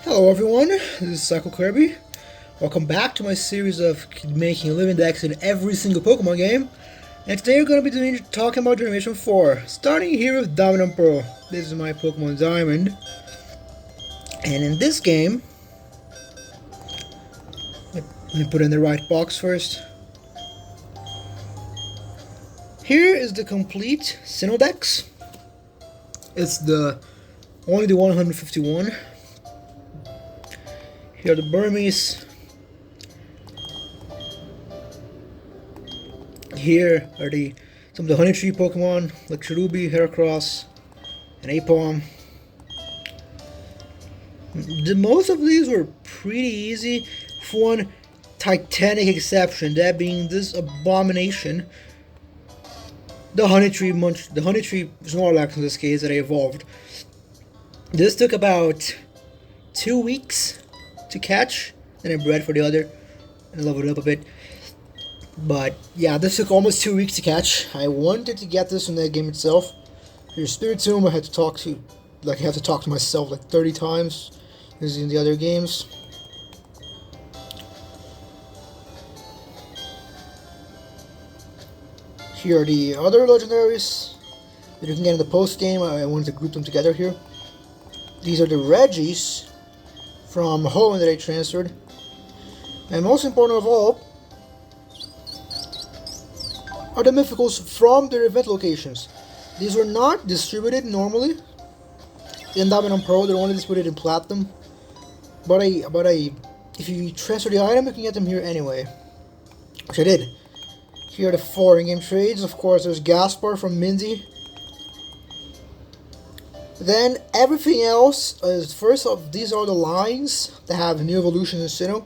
Hello everyone, this is Psycho Kirby. Welcome back to my series of making a living dex in every single Pokemon game. And today we're going to be talking about Generation 4, starting here with Diamond and Pearl. This is my Pokemon Diamond. And in this game, let me put it in the right box first. Here is the complete Sinnoh Dex. It's only the 151. Here are the Burmese. Here are some of the Honey Tree Pokemon, like Cherubi, Heracross, and Aipom. Most of these were pretty easy, for one titanic exception, that being this abomination, the Honey Tree Snorlax in this case that I evolved. This took about 2 weeks to catch, and I bred for the other and leveled it up a bit. But yeah, this took almost 2 weeks to catch. I wanted to get this in that game itself. Your Spiritomb I had to talk to, I have to talk to myself like 30 times, as in the other games. Here are the other legendaries that you can get in the post game. I wanted to group them together here. These are the Regis from Hoenn that I transferred. And most important of all are the Mythicals from their event locations. These were not distributed normally in Diamond and Pearl, they're only distributed in Platinum. But if you transfer the item, you can get them here anyway, which I did. Here are the 4 in-game trades. Of course, there's Gaspar from Mindy. Then everything else is first off, these are the lines that have new evolutions in Sinnoh.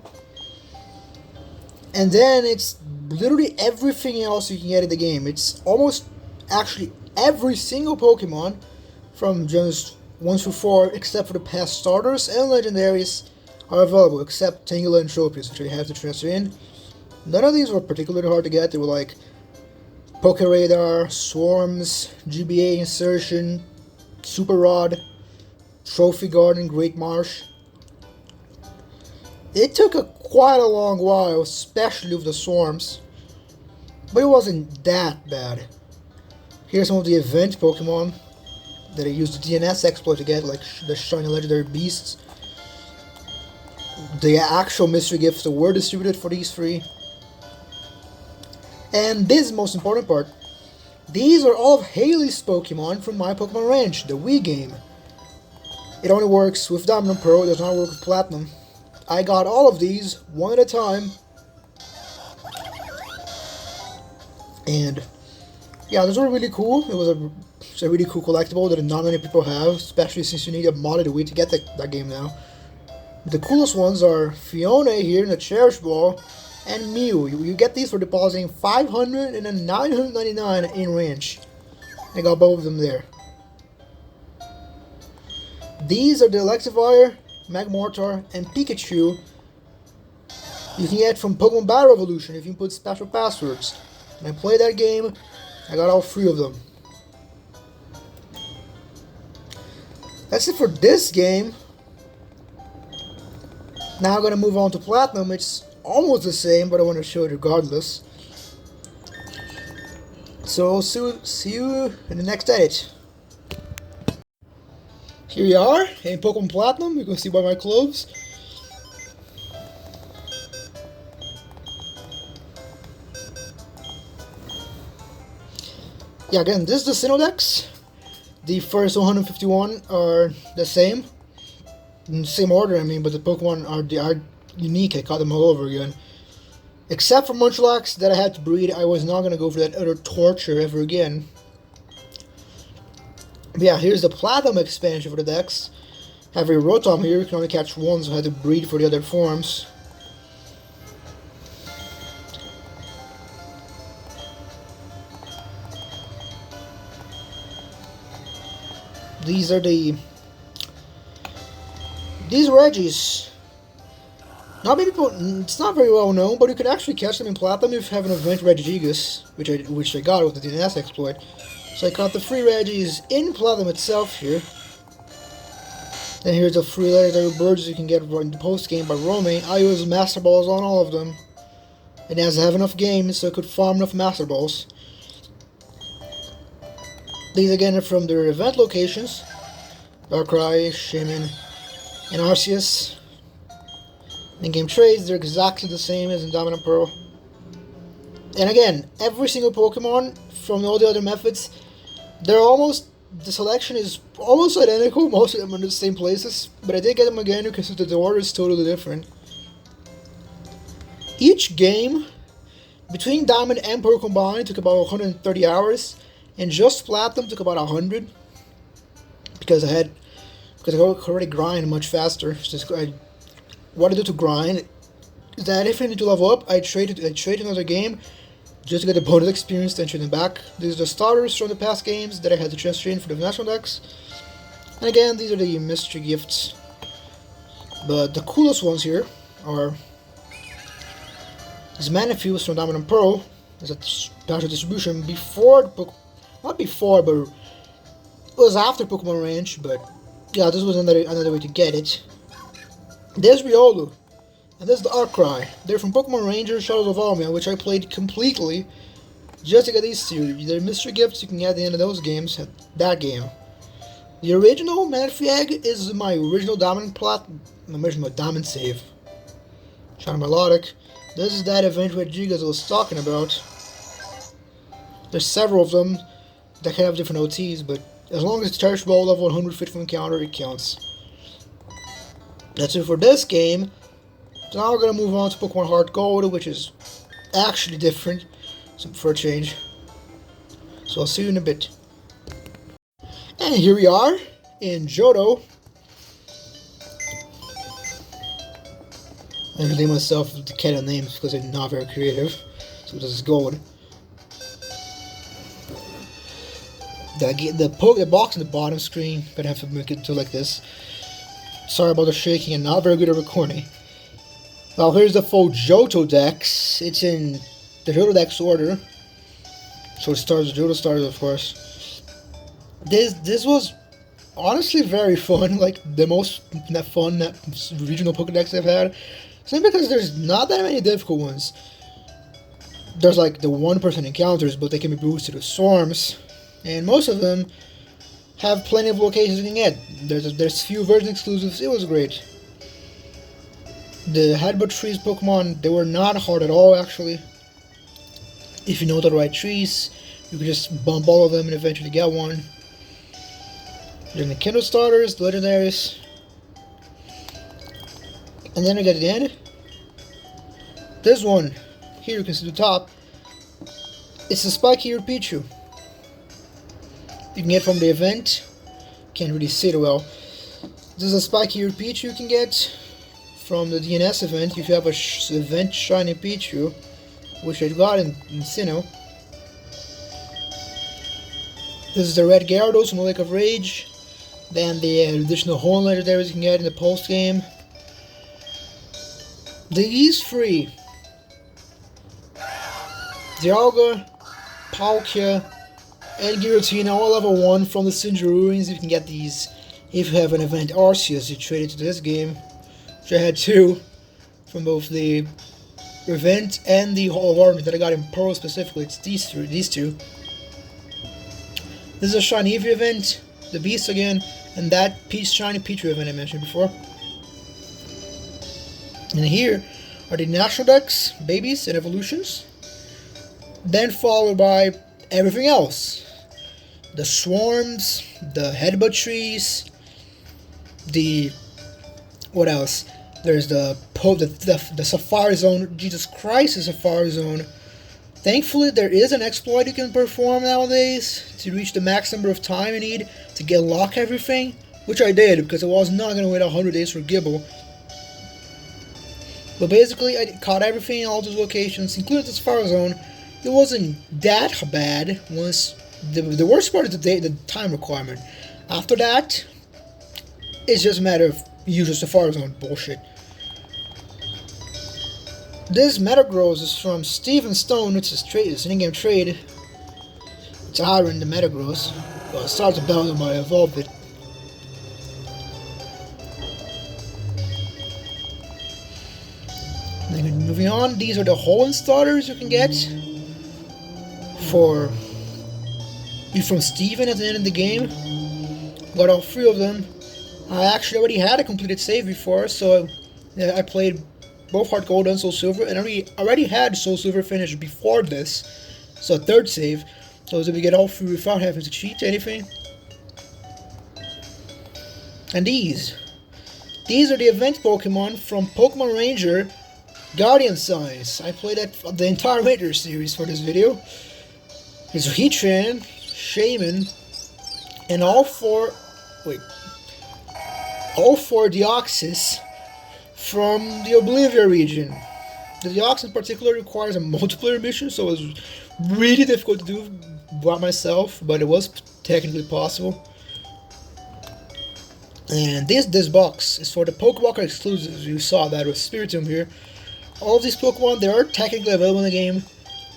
And then it's literally everything else you can get in the game. It's almost actually every single Pokemon from Gens 1 through 4, except for the past starters and legendaries, are available, except Tangela and Tropius, which I have to transfer in. None of these were particularly hard to get. They were like Pokeradar, Swarms, GBA Insertion, Super Rod, Trophy Garden, Great Marsh. It took quite a long while, especially with the Swarms, but it wasn't that bad. Here's some of the event Pokemon that I used the DNS exploit to get, like the Shiny Legendary Beasts. The actual mystery gifts that were distributed for these 3. And this is the most important part. These are all of Haley's Pokemon from My Pokemon Ranch, the Wii game. It only works with Diamond and Pearl, it does not work with Platinum. I got all of these, one at a time. And yeah, those were really cool. It was a really cool collectible that not many people have, especially since you need a modded Wii to get that game now. The coolest ones are Fiona here in the Cherish Ball, and Mew. You get these for depositing 500 and then 999 in range. I got both of them there. These are the Electivire, Magmortar, and Pikachu you can get from Pokemon Battle Revolution if you put special passwords. When I played that game, I got all 3 of them. That's it for this game. Now I'm gonna move on to Platinum. It's almost the same, but I want to show it regardless. So I'll see you in the next edit. Here we are in Pokemon Platinum. You can see by my clothes. Yeah, again, this is the Sinnoh Dex. The first 151 are the same. In the same order, I mean, but the Pokemon are unique. I caught them all over again. Except for Munchlax that I had to breed. I was not going to go for that utter torture ever again. But yeah, here's the Platinum expansion for the Dex. Have a Rotom here. You can only catch one, so I had to breed for the other forms. These Regis. Not many people. It's not very well known, but you could actually catch them in Platinum if you have an event Regigigas, which I got with the DNS exploit. So I caught the free Regis in Platinum itself here. Then here's the free legendary birds you can get in the post game by roaming. I use Master Balls on all of them. And as I have enough games, so I could farm enough Master Balls. These again are from their event locations. Darkrai, Shaman, and Arceus. In-game trades, they're exactly the same as in Diamond and Pearl. And again, every single Pokemon from all the other methods, the selection is almost identical. Most of them are in the same places, but I did get them again because the order is totally different. Each game between Diamond and Pearl combined took about 130 hours, and just Platinum took about 100 because I could already grind much faster. What I do to grind is that if I need to level up, I trade another game just to get the bonus experience, then trade them back. These are the starters from the past games that I had to transfer in for the national decks. And again, these are the mystery gifts. But the coolest ones here are this Manaphy from Diamond and Pearl. There's a special distribution not before, but it was after Pokemon Ranch. But yeah, this was another way to get it. There's Riolu, and this is the Arcry. They're from Pokemon Ranger Shadows of Almia, which I played completely just to get these two. They're mystery gifts you can get at the end of those games, at that game. The original Manaphy Egg is my original Diamond save. Shiny Melodic. This is that event where Gigas was talking about. There's several of them that can have different OTs, but as long as it's Charge Ball level 150 from encounter, it counts. That's it for this game. So now we're going to move on to Pokemon Heart Gold, which is actually different for a change. So I'll see you in a bit. And here we are in Johto. I'm going to name myself the cat names because they're not very creative. So this is gold. The box on the bottom screen, gonna have to make it to like this. Sorry about the shaking and not very good at recording. Well, here's the full Johto Dex. It's in the Johto Dex order. So it starts with Johto starters, of course. This was honestly very fun, like the most fun regional Pokedex I've had. Simply because there's not that many difficult ones. There's like the 1% encounters, but they can be boosted with Swarms. And most of them have plenty of locations you can get. There's few version exclusives. It was great. The Headbutt Trees Pokemon, they were not hard at all, actually. If you know the right trees, you can just bump all of them and eventually get one. Then the Kindle starters, the legendaries. And then we get to the end. This one, here you can see the top. It's the Spiky Pichu. You can get from the event. Can't really see it well. This is a Spiky Pichu you can get from the DNS event if you have a event Shiny Pichu, which I got in Sinnoh. This is the Red Gyarados from the Lake of Rage. Then the additional Horn legendaries you can get in the post game. The Ease-Free Dialga, Palkia, and Giratina, all level 1 from the Cinder Ruins. You can get these if you have an event Arceus you traded to this game. Which I had 2 from both the event and the Hall of Armor that I got in Pearl specifically. It's these two. This is a Shiny Eevee event, the Beast again, and that Shiny Pichu event I mentioned before. And here are the National Dex, Babies, and Evolutions. Then followed by everything else. The Swarms, the Headbutt Trees, what else? There's the Safari Zone. Jesus Christ, the Safari Zone. Thankfully, there is an exploit you can perform nowadays to reach the max number of time you need to unlock everything, which I did because I was not going to wait 100 days for Gible. But basically, I caught everything in all those locations, including the Safari Zone. It wasn't that bad. Once the worst part is the time requirement. After that, it's just a matter of usual Safari Zone bullshit. This Metagross is from Steven Stone. It's an in-game trade. It's Iron, the Metagross. Well, it starts a battle, but I evolved it. Then moving on, these are the Holland starters you can get from Steven at the end of the game. Got all 3 of them. I actually already had a completed save before, so I played both Heart Gold and Soul Silver, and I already had Soul Silver finished before this, so a 3rd save. So I was able to get all 3 without having to cheat anything. And these are the event Pokemon from Pokemon Ranger Guardian Signs. I played the entire Ranger series for this video. There's Heatran, Shaman, and all 4 Deoxys from the Oblivia region. The Deoxys in particular requires a multiplayer mission, so it was really difficult to do by myself, but it was technically possible. And this box is for the Pokewalker exclusives. You saw that with Spiritomb here. All of these Pokemon, they are technically available in the game,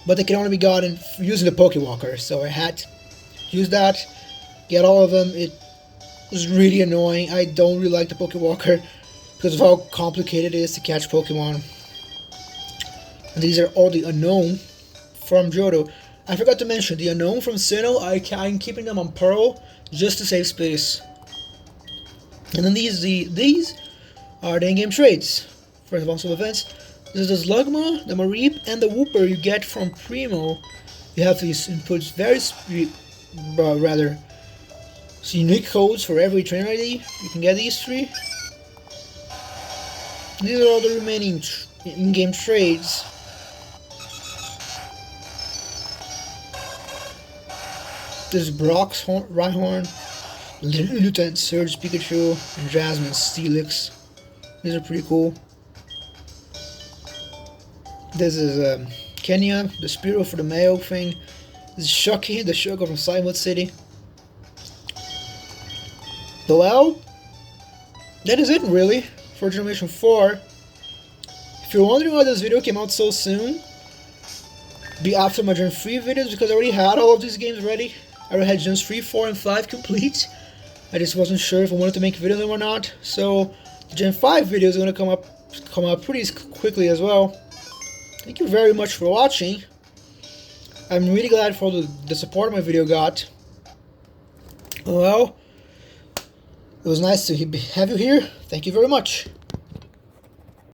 but they can only be gotten using the Pokewalker. So I had to use that, get all of them. It was really annoying. I don't really like the Pokewalker because of how complicated it is to catch Pokemon. And these are all the Unknown from Johto. I forgot to mention, the Unknown from Sinnoh, I'm keeping them on Pearl just to save space. And then these are the in-game trades for the Bonsal events. This is the Slugma, the Mareep, and the Wooper you get from Primo. You have these inputs, rather unique codes for every trainer ID. You can get these 3. These are all the remaining in-game trades. This is Brock's Rhyhorn, Lieutenant Surge Pikachu, and Jasmine Steelix. These are pretty cool. This is Kenya, the Spearow for the Mayo thing. This is Shucky, the Sugar from Silent City. Well, that is it really for Generation 4. If you're wondering why this video came out so soon, be after my Gen 3 videos, because I already had all of these games ready. I already had Gens 3, 4, and 5 complete. I just wasn't sure if I wanted to make a video on them or not. So the Gen 5 video is going to come up pretty quickly as well. Thank you very much for watching. I'm really glad for the support my video got. Well, it was nice to have you here. Thank you very much.